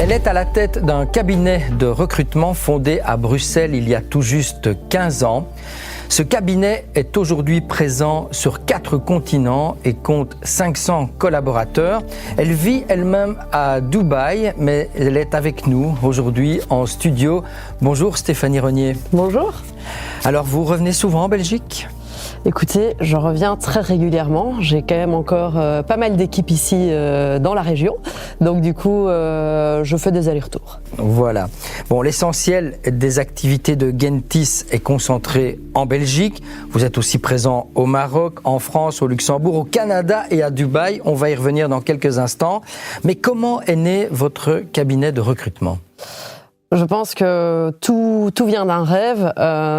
Elle est à la tête d'un cabinet de recrutement fondé à Bruxelles il y a tout juste 15 ans. Ce cabinet est aujourd'hui présent sur 4 continents et compte 500 collaborateurs. Elle vit elle-même à Dubaï, mais elle est avec nous aujourd'hui en studio. Bonjour Stéphanie Renier. Bonjour. Alors vous revenez souvent en Belgique ? Écoutez, je reviens très régulièrement. J'ai quand même encore pas mal d'équipes ici dans la région. Donc du coup, je fais des allers-retours. Voilà. Bon, l'essentiel des activités de Gentis est concentré en Belgique. Vous êtes aussi présent au Maroc, en France, au Luxembourg, au Canada et à Dubaï. On va y revenir dans quelques instants. Mais comment est né votre cabinet de recrutement ? Je pense que tout vient d'un rêve,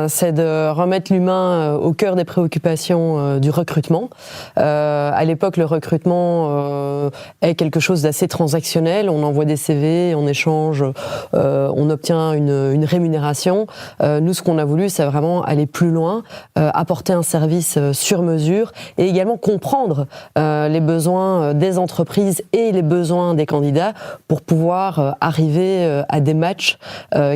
c'est de remettre l'humain au cœur des préoccupations du recrutement. À l'époque, le recrutement est quelque chose d'assez transactionnel. On envoie des CV, on échange, on obtient une rémunération. Nous, ce qu'on a voulu, c'est vraiment aller plus loin, apporter un service sur mesure et également comprendre les besoins des entreprises et les besoins des candidats pour pouvoir arriver à des matchs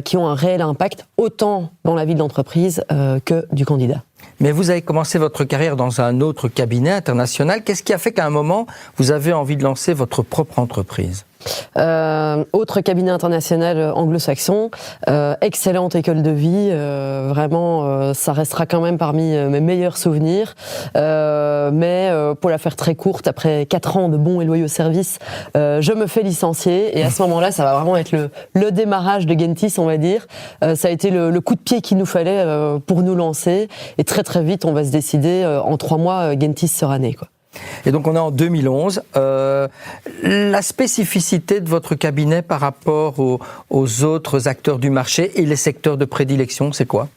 qui ont un réel impact autant dans la vie de l'entreprise que du candidat. Mais vous avez commencé votre carrière dans un autre cabinet international. Qu'est-ce qui a fait qu'à un moment, vous avez envie de lancer votre propre entreprise ? Autre cabinet international anglo-saxon, excellente école de vie, vraiment ça restera quand même parmi mes meilleurs souvenirs, mais pour la faire très courte, après 4 ans de bons et loyaux services, je me fais licencier et à ce moment-là ça va vraiment être le démarrage de Gentis, on va dire. Ça a été le coup de pied qu'il nous fallait pour nous lancer et très très vite on va se décider, en 3 mois Gentis sera né, quoi. Et donc on est en 2011. La spécificité de votre cabinet par rapport aux autres acteurs du marché et les secteurs de prédilection, c'est quoi ?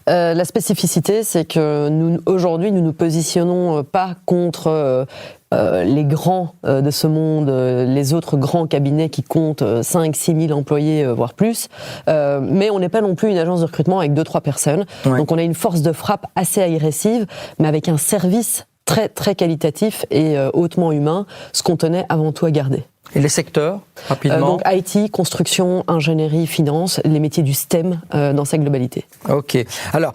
La spécificité, c'est que aujourd'hui, nous nous positionnons pas contre les grands de ce monde, les autres grands cabinets qui comptent 5-6 000 employés, voire plus. Mais on n'est pas non plus une agence de recrutement avec 2-3 personnes. Ouais. Donc on a une force de frappe assez agressive, mais avec un service très très qualitatif et hautement humain, ce qu'on tenait avant tout à garder. Et les secteurs, rapidement donc IT, construction, ingénierie, finance, les métiers du STEM dans sa globalité. Ok. Alors,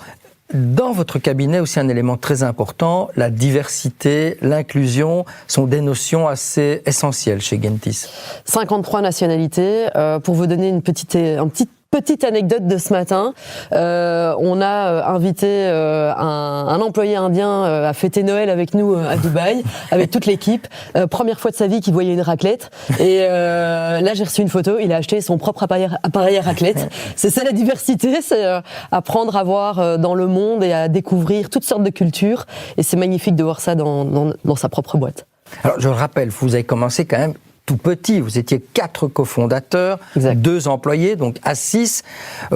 dans votre cabinet aussi un élément très important, la diversité, l'inclusion sont des notions assez essentielles chez Gentis. 53 nationalités. Pour vous donner une petite anecdote de ce matin, on a invité un employé indien à fêter Noël avec nous à Dubaï, avec toute l'équipe. Première fois de sa vie qu'il voyait une raclette. Et là, j'ai reçu une photo. Il a acheté son propre appareil à raclette. C'est ça la diversité, c'est apprendre à voir dans le monde et à découvrir toutes sortes de cultures. Et c'est magnifique de voir ça dans sa propre boîte. Alors, je le rappelle, vous avez commencé quand même tout petit, vous étiez 4 cofondateurs, exact. 2 employés, donc à 6.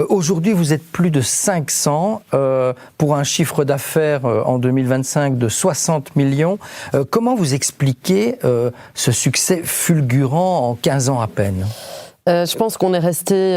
Aujourd'hui, vous êtes plus de 500 pour un chiffre d'affaires en 2025 de 60 millions. Comment vous expliquez ce succès fulgurant en 15 ans à peine ? Je pense qu'on est resté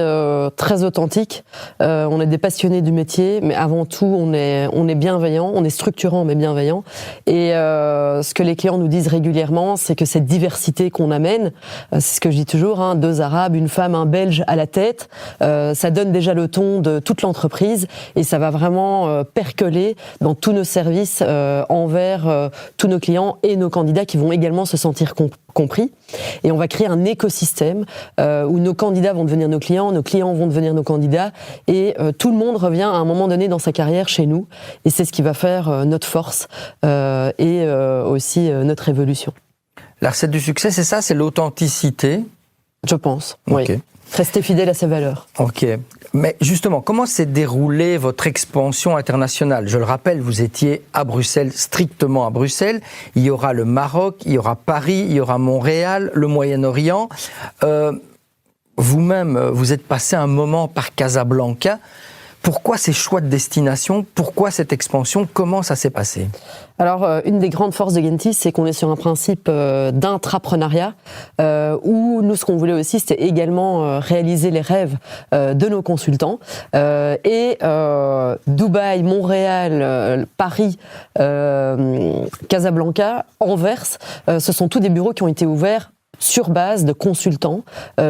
très authentique. On est des passionnés du métier, mais avant tout, on est bienveillant, on est structurant mais bienveillant. Et ce que les clients nous disent régulièrement, c'est que cette diversité qu'on amène, c'est ce que je dis toujours, 2 Arabes, une femme, un Belge à la tête, ça donne déjà le ton de toute l'entreprise et ça va vraiment percoler dans tous nos services envers tous nos clients et nos candidats qui vont également se sentir compris. Et on va créer un écosystème où nos candidats vont devenir nos clients vont devenir nos candidats, et tout le monde revient à un moment donné dans sa carrière chez nous, et c'est ce qui va faire notre force et aussi notre évolution. La recette du succès, c'est ça, c'est l'authenticité ? Je pense, okay. Oui. Rester fidèle à ses valeurs. Ok. Mais justement, comment s'est déroulée votre expansion internationale ? Je le rappelle, vous étiez à Bruxelles, strictement à Bruxelles. Il y aura le Maroc, il y aura Paris, il y aura Montréal, le Moyen-Orient. Vous-même, vous êtes passé un moment par Casablanca. Pourquoi ces choix de destination ? Pourquoi cette expansion ? Comment ça s'est passé ? Alors, une des grandes forces de Gentis, c'est qu'on est sur un principe d'intrapreneuriat, où nous, ce qu'on voulait aussi, c'était également réaliser les rêves de nos consultants. Dubaï, Montréal, Paris, Casablanca, Anvers, ce sont tous des bureaux qui ont été ouverts sur base de consultants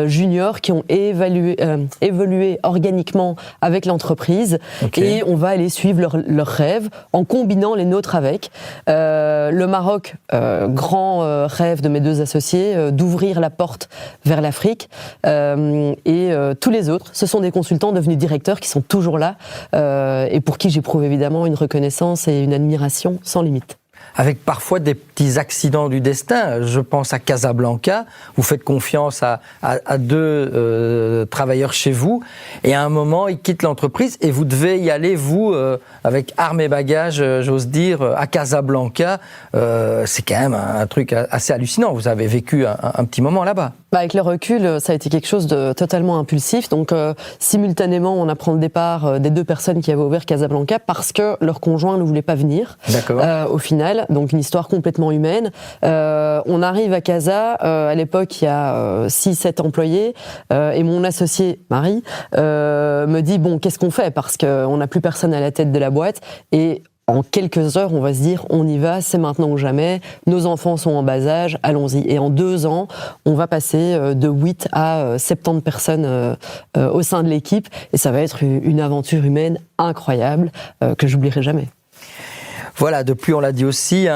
juniors qui ont évolué organiquement avec l'entreprise. Et on va aller suivre leurs rêves en combinant les nôtres avec. Le Maroc, grand rêve de mes deux associés, d'ouvrir la porte vers l'Afrique. Et tous les autres, ce sont des consultants devenus directeurs qui sont toujours là et pour qui j'éprouve évidemment une reconnaissance et une admiration sans limite. Avec parfois des petits accidents du destin. Je pense à Casablanca, vous faites confiance à deux travailleurs chez vous, et à un moment, ils quittent l'entreprise, et vous devez y aller, vous, avec armes et bagages, j'ose dire, à Casablanca. C'est quand même un truc assez hallucinant. Vous avez vécu un petit moment là-bas. Avec le recul, ça a été quelque chose de totalement impulsif. Donc, simultanément, on apprend le départ des deux personnes qui avaient ouvert Casablanca parce que leur conjoint ne voulait pas venir. D'accord. Au final, donc une histoire complètement humaine. On arrive à Casa. À l'époque, il y a 6-7 employés. Et mon associé, Marie, me dit, bon, qu'est-ce qu'on fait? Parce qu'on n'a plus personne à la tête de la boîte. Et en quelques heures, on va se dire, on y va, c'est maintenant ou jamais, nos enfants sont en bas âge, allons-y. Et en 2 ans, on va passer de 8 à 70 personnes au sein de l'équipe, et ça va être une aventure humaine incroyable que j'oublierai jamais. Voilà, depuis, on l'a dit aussi,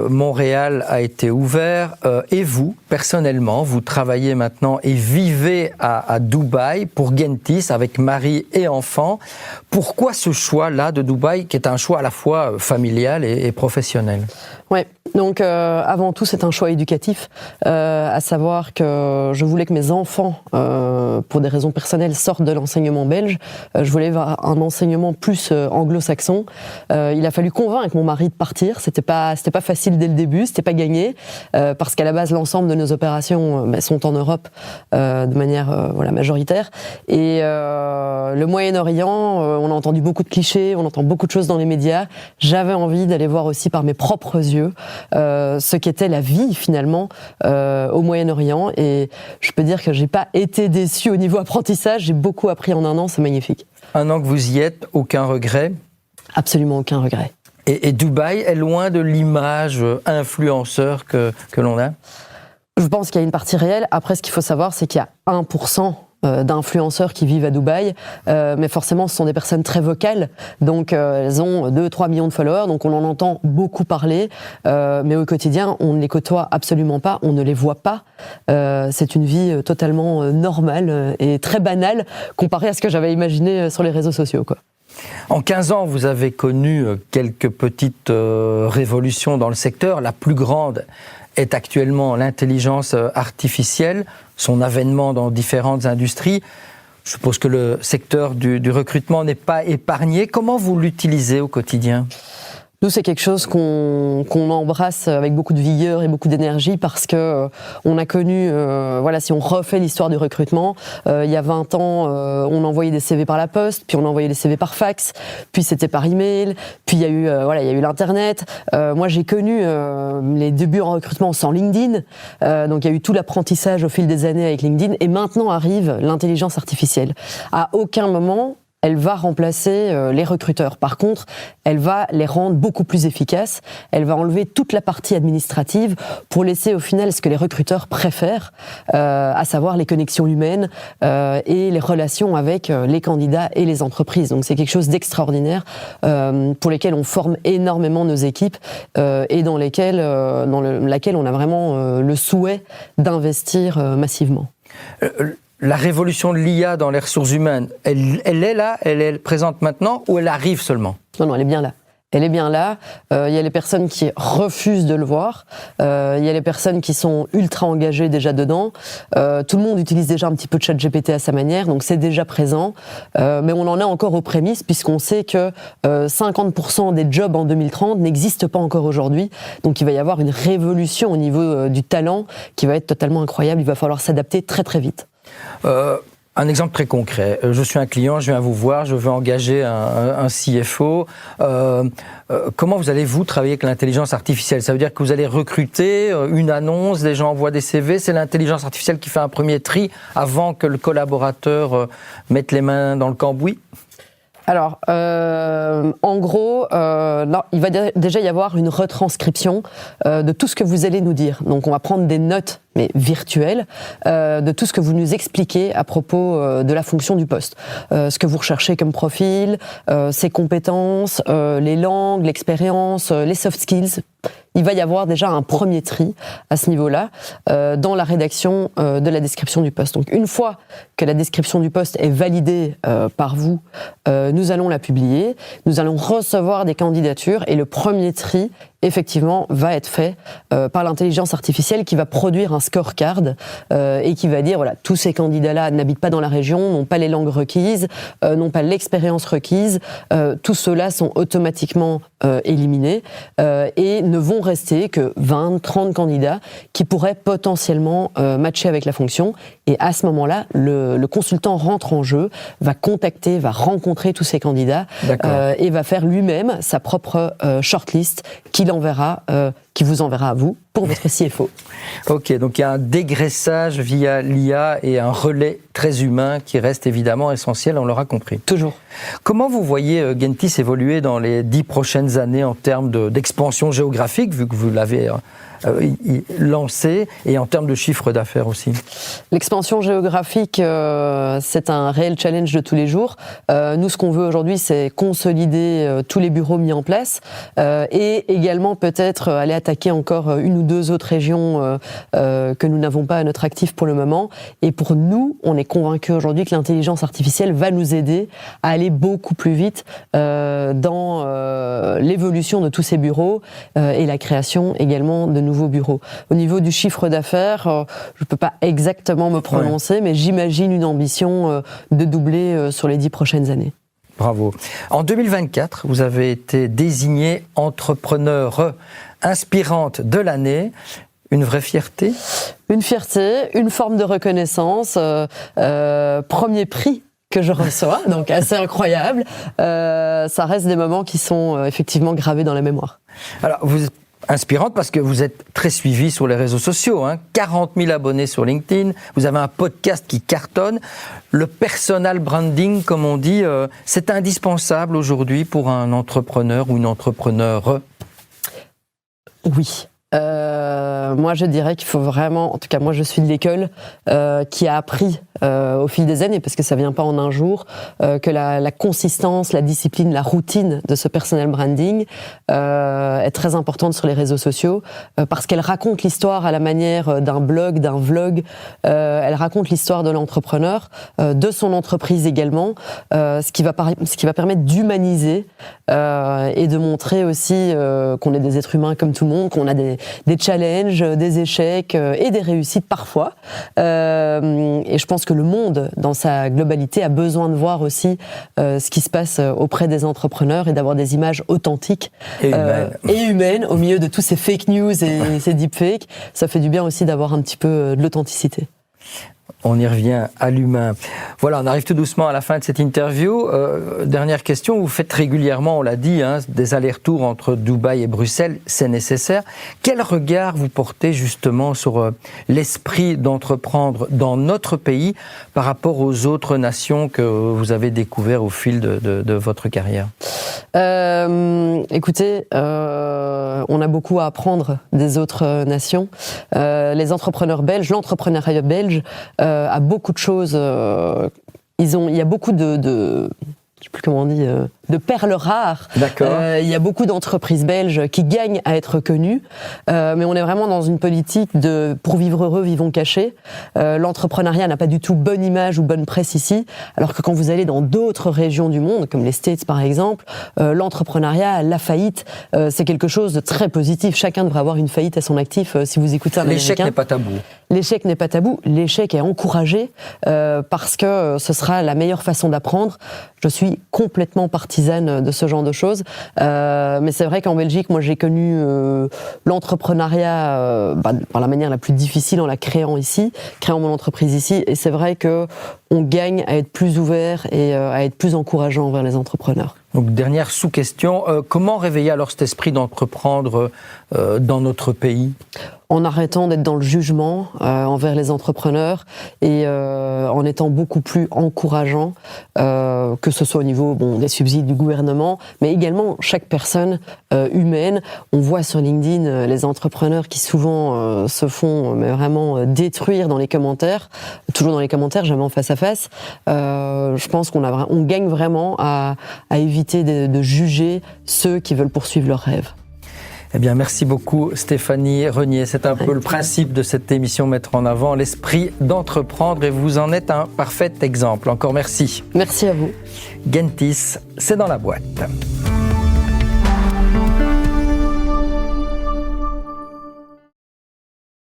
Montréal a été ouvert. Et vous, personnellement, vous travaillez maintenant et vivez à Dubaï pour Gentis avec mari et enfants. Pourquoi ce choix-là de Dubaï, qui est un choix à la fois familial et professionnel? Ouais, donc avant tout, c'est un choix éducatif, à savoir que je voulais que mes enfants, pour des raisons personnelles, sortent de l'enseignement belge. Je voulais avoir un enseignement plus anglo-saxon. Il a fallu convaincre mon mari de partir. C'était pas facile dès le début, c'était pas gagné, parce qu'à la base, l'ensemble de nos opérations sont en Europe de manière majoritaire. Et le Moyen-Orient, on a entendu beaucoup de clichés, on entend beaucoup de choses dans les médias. J'avais envie d'aller voir aussi par mes propres yeux ce qu'était la vie finalement au Moyen-Orient, et je peux dire que j'ai pas été déçue au niveau apprentissage, j'ai beaucoup appris en 1 an, c'est magnifique. 1 an que vous y êtes, aucun regret? Absolument aucun regret. Et Dubaï est loin de l'image influenceur que l'on a? Je pense qu'il y a une partie réelle. Après, ce qu'il faut savoir, c'est qu'il y a 1% d'influenceurs qui vivent à Dubaï, mais forcément ce sont des personnes très vocales, donc elles ont 2-3 millions de followers, donc on en entend beaucoup parler, mais au quotidien on ne les côtoie absolument pas, on ne les voit pas. C'est une vie totalement normale et très banale comparée à ce que j'avais imaginé sur les réseaux sociaux, quoi. En 15 ans, vous avez connu quelques petites révolutions dans le secteur. La plus grande est actuellement l'intelligence artificielle, son avènement dans différentes industries. Je suppose que le secteur du recrutement n'est pas épargné. Comment vous l'utilisez au quotidien ? Nous, c'est quelque chose qu'on embrasse avec beaucoup de vigueur et beaucoup d'énergie parce que on a connu, si on refait l'histoire du recrutement, il y a 20 ans, on envoyait des CV par la poste, puis on envoyait des CV par fax, puis c'était par email, puis il y a eu l'internet. Moi, j'ai connu les débuts en recrutement sans LinkedIn, donc il y a eu tout l'apprentissage au fil des années avec LinkedIn, et maintenant arrive l'intelligence artificielle. À aucun moment elle va remplacer les recruteurs. Par contre, elle va les rendre beaucoup plus efficaces. Elle va enlever toute la partie administrative pour laisser au final ce que les recruteurs préfèrent, à savoir les connexions humaines et les relations avec les candidats et les entreprises. Donc c'est quelque chose d'extraordinaire pour lesquels on forme énormément nos équipes et dans laquelle on a vraiment le souhait d'investir massivement. La révolution de l'IA dans les ressources humaines, elle est là, elle est présente maintenant, ou elle arrive seulement? Non, elle est bien là. Elle est bien là. Il y a les personnes qui refusent de le voir. Il y a les personnes qui sont ultra engagées déjà dedans. Tout le monde utilise déjà un petit peu de ChatGPT à sa manière, donc c'est déjà présent. Mais on en est encore aux prémices, puisqu'on sait que 50% des jobs en 2030 n'existent pas encore aujourd'hui. Donc il va y avoir une révolution au niveau du talent qui va être totalement incroyable. Il va falloir s'adapter très très vite. Un exemple très concret. Je suis un client, je viens vous voir, je veux engager un CFO. Comment allez-vous travailler avec l'intelligence artificielle? Ça veut dire que vous allez recruter une annonce, les gens envoient des CV, c'est l'intelligence artificielle qui fait un premier tri avant que le collaborateur mette les mains dans le cambouis? Alors, en gros, là, il va déjà y avoir une retranscription de tout ce que vous allez nous dire. Donc, on va prendre des notes, mais virtuelles, de tout ce que vous nous expliquez à propos de la fonction du poste. Ce que vous recherchez comme profil, ses compétences, les langues, l'expérience, les soft skills. Il va y avoir déjà un premier tri à ce niveau-là dans la rédaction de la description du poste. Donc une fois que la description du poste est validée par vous, nous allons la publier, nous allons recevoir des candidatures et le premier tri effectivement va être fait par l'intelligence artificielle qui va produire un scorecard et qui va dire voilà, tous ces candidats-là n'habitent pas dans la région, n'ont pas les langues requises, n'ont pas l'expérience requise, tous ceux-là sont automatiquement éliminés et ne vont rester que 20, 30 candidats qui pourraient potentiellement matcher avec la fonction. Et à ce moment-là, le consultant rentre en jeu, va contacter, va rencontrer tous ces candidats et va faire lui-même sa propre shortlist qu'il enverra, qui vous enverra à vous pour votre CFO. Ok, donc il y a un dégraissage via l'IA et un relais très humain qui reste évidemment essentiel, on l'aura compris. Toujours. Comment vous voyez Gentis évoluer dans les 10 prochaines années en termes d'expansion géographique, vu que vous l'avez lancé, et en termes de chiffre d'affaires aussi? L'expansion géographique, c'est un réel challenge de tous les jours. Nous, ce qu'on veut aujourd'hui, c'est consolider tous les bureaux mis en place et également peut-être aller attaquer encore une ou deux autres régions que nous n'avons pas à notre actif pour le moment. Et pour nous, on est convaincus aujourd'hui que l'intelligence artificielle va nous aider à aller beaucoup plus vite dans l'évolution de tous ces bureaux et la création également de nouveaux bureaux. Au niveau du chiffre d'affaires, je ne peux pas exactement me prononcer, mais j'imagine une ambition de doubler sur les 10 prochaines années. Bravo. En 2024, vous avez été désignée entrepreneur inspirante de l'année. Une vraie fierté? Une fierté, une forme de reconnaissance, premier prix que je reçois, donc assez incroyable. Ça reste des moments qui sont effectivement gravés dans la mémoire. Alors, vous êtes inspirante parce que vous êtes très suivie sur les réseaux sociaux, 40 000 abonnés sur LinkedIn, vous avez un podcast qui cartonne. Le personal branding, comme on dit, c'est indispensable aujourd'hui pour un entrepreneur ou une entrepreneure? Oui. Moi, je dirais qu'il faut vraiment, en tout cas moi je suis de l'école qui a appris au fil des années, parce que ça vient pas en un jour, que la consistance, la discipline, la routine de ce personal branding est très importante sur les réseaux sociaux, parce qu'elle raconte l'histoire à la manière d'un blog, d'un vlog, elle raconte l'histoire de l'entrepreneur, de son entreprise également, ce qui va permettre d'humaniser et de montrer aussi qu'on est des êtres humains comme tout le monde, qu'on a des challenges, des échecs et des réussites parfois. Et je pense que le monde, dans sa globalité, a besoin de voir aussi ce qui se passe auprès des entrepreneurs et d'avoir des images authentiques et humaines au milieu de tous ces fake news et ces deepfakes. Ça fait du bien aussi d'avoir un petit peu de l'authenticité. On y revient à l'humain. Voilà, on arrive tout doucement à la fin de cette interview. Dernière question, vous faites régulièrement, on l'a dit, des allers-retours entre Dubaï et Bruxelles, c'est nécessaire. Quel regard vous portez justement sur l'esprit d'entreprendre dans notre pays par rapport aux autres nations que vous avez découvert au fil de votre carrière? Écoutez, on a beaucoup à apprendre des autres nations. Les entrepreneurs belges, l'entrepreneuriat belge a beaucoup de choses. Il y a beaucoup de je sais plus comment on dit, de perles rares. D'accord. Il y a beaucoup d'entreprises belges qui gagnent à être connues, mais on est vraiment dans une politique de pour vivre heureux, vivons cachés. L'entrepreneuriat n'a pas du tout bonne image ou bonne presse ici, alors que quand vous allez dans d'autres régions du monde, comme les States par exemple, l'entrepreneuriat, la faillite, c'est quelque chose de très positif. Chacun devrait avoir une faillite à son actif. Si vous écoutez un Américain, l'échec n'est pas tabou. L'échec n'est pas tabou, l'échec est encouragé parce que ce sera la meilleure façon d'apprendre. Je suis complètement partisane de ce genre de choses, mais c'est vrai qu'en Belgique, moi j'ai connu l'entrepreneuriat par la manière la plus difficile en la créant ici, créant mon entreprise ici, et c'est vrai que on gagne à être plus ouvert et à être plus encourageant envers les entrepreneurs. Donc dernière sous-question, comment réveiller alors cet esprit d'entreprendre dans notre pays ? En arrêtant d'être dans le jugement envers les entrepreneurs et en étant beaucoup plus encourageant, que ce soit au niveau des subsides du gouvernement, mais également chaque personne humaine. On voit sur LinkedIn les entrepreneurs qui souvent se font vraiment détruire dans les commentaires, toujours dans les commentaires, jamais en face à face. Je pense qu'on gagne vraiment à éviter de juger ceux qui veulent poursuivre leurs rêves. Eh bien, merci beaucoup Stéphanie Renier. C'est un peu le principe de cette émission, mettre en avant l'esprit d'entreprendre, et vous en êtes un parfait exemple. Encore merci. Merci à vous. Gentis, c'est dans la boîte.